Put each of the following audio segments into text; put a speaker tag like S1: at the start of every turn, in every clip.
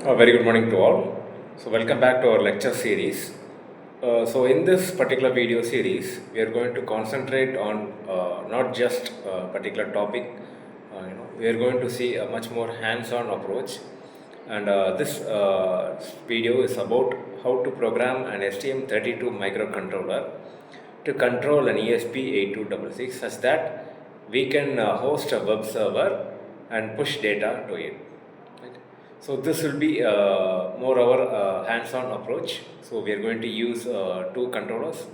S1: A very good morning to all. So welcome back to our lecture series. So in this particular video series, we are going to concentrate on not just a particular topic. We are going to see a much more hands-on approach. And this video is about how to program an STM32 microcontroller to control an ESP8266 such that we can host a web server and push data to it. Right? So this will be more our hands-on approach. So we are going to use two controllers.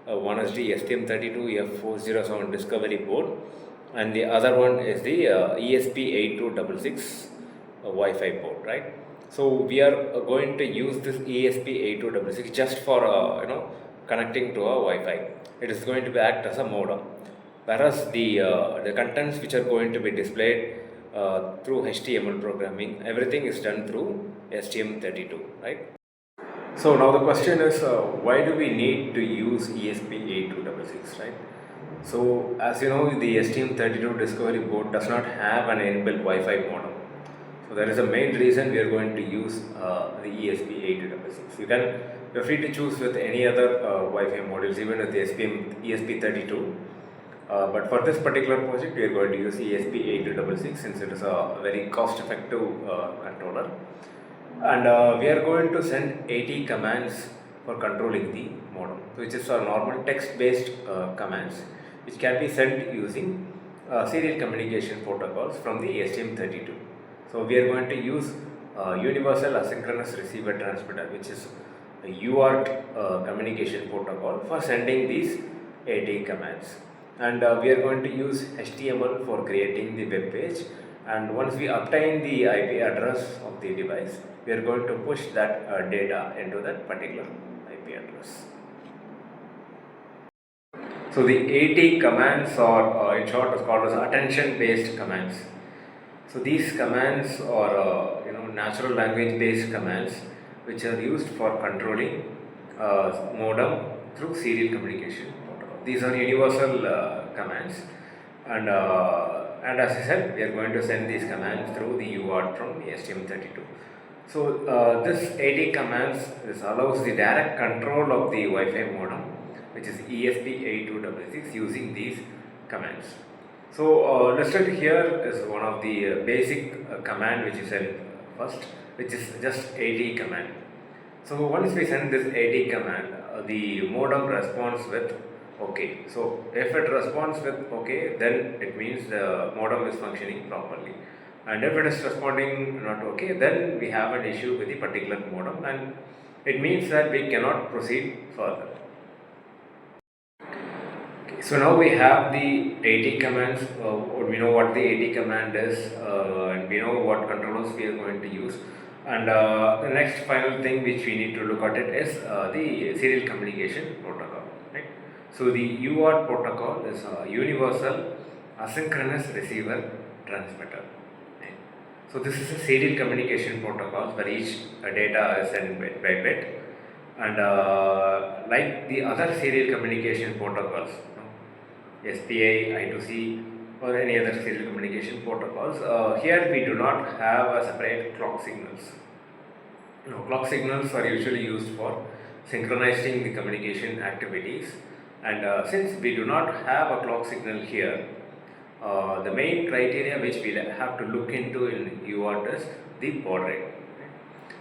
S1: One is the STM32F407 discovery board, and the other one is the ESP8266 Wi-Fi board, right? So we are going to use this ESP8266 just for connecting to a Wi-Fi. It is going to act as a modem, whereas the contents which are going to be displayed through HTML programming, everything is done through STM32, right? So now the question is, why do we need to use ESP8266, right? So as you know, the STM32 discovery board does not have an inbuilt Wi-Fi modem. So that is the main reason we are going to use the ESP8266. You're free to choose with any other Wi-Fi modules, even with the ESP32. But for this particular project, we are going to use ESP8266 since it is a very cost-effective controller. And we are going to send 80 commands for controlling the modem, which is our normal text-based commands, which can be sent using serial communication protocols from the STM32. So we are going to use Universal Asynchronous Receiver Transmitter, which is a UART communication protocol for sending these 80 commands. And we are going to use HTML for creating the web page, and once we obtain the IP address of the device, we are going to push that data into that particular IP address. So the 80 commands are in short is called as attention based commands. So these commands are natural language based commands which are used for controlling modem through serial communication protocol. These are universal commands, and as I said, we are going to send these commands through the UART from the STM32. So this 80 commands allows the direct control of the Wi-Fi modem, which is ESP8266, using these commands. So listed here is one of the basic command which is sent first, which is just 80 command. So once we send this 80 command, the modem responds with OK. So if it responds with OK, then it means the modem is functioning properly. And if it is responding not OK, then we have an issue with the particular modem, and it means that we cannot proceed further. Okay, so now we have the 80 commands. We know what the 80 command is, and we know what controllers we are going to use. And the next final thing which we need to look at it is the serial communication protocol. Right? So the UART protocol is a universal asynchronous receiver transmitter. Right? So this is a serial communication protocol where each data is sent bit by bit, and like the other serial communication protocols, SPI, I2C, or any other serial communication protocols, here we do not have a separate clock signals. Clock signals are usually used for synchronizing the communication activities, and since we do not have a clock signal here, the main criteria which we have to look into in UART is the baud rate.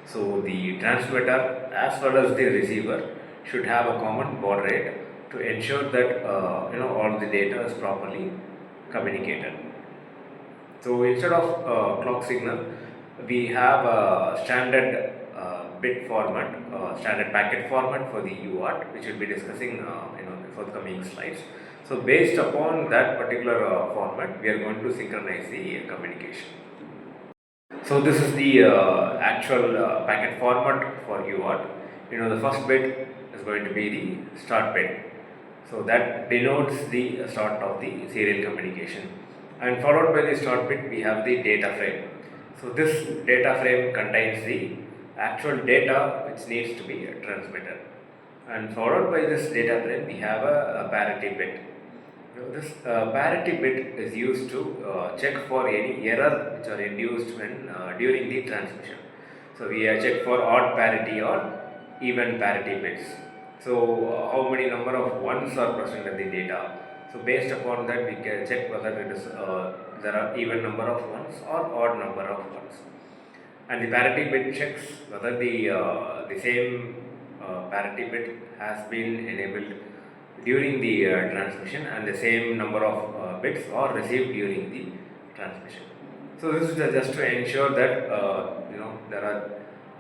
S1: So the transmitter as well as the receiver should have a common baud rate to ensure that all the data is properly communicated. So instead of clock signal, we have a standard bit format, standard packet format for the UART, which we'll be discussing in the forthcoming slides. So based upon that particular format, we are going to synchronize the communication. So this is the actual packet format for UART. The first bit is going to be the start bit. So that denotes the start of the serial communication. And followed by the start bit, we have the data frame. So this data frame contains the actual data which needs to be transmitted. And followed by this data frame, we have a parity bit. This parity bit is used to check for any error which are induced when during the transmission. So we check for odd parity or even parity bits. So how many number of ones are present in the data. So based upon that we can check whether it is there are even number of ones or odd number of ones. And the parity bit checks whether the same parity bit has been enabled during the transmission and the same number of bits are received during the transmission. So this is just to ensure that there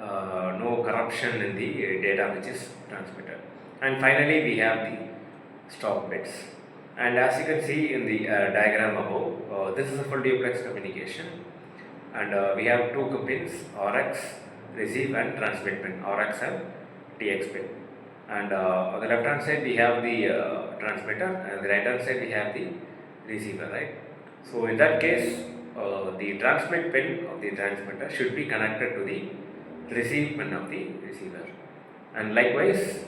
S1: are no corruption in the data which is transmitted. And finally we have the stop bits. And as you can see in the diagram above, this is a full duplex communication, and we have two pins, RX, receive and transmit pin, RX and TX pin. And on the left hand side we have the transmitter, and on the right hand side we have the receiver, right? So in that case, the transmit pin of the transmitter should be connected to the receive pin of the receiver, and likewise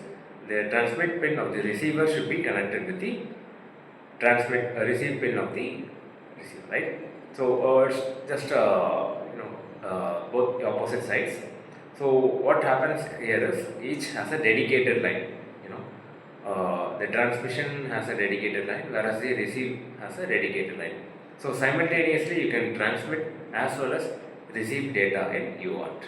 S1: the transmit pin of the receiver should be connected with the receive pin of the receiver, right? So it's just both the opposite sides. So what happens here is each has a dedicated line. The transmission has a dedicated line, whereas the receive has a dedicated line. So simultaneously you can transmit as well as receive data in UART.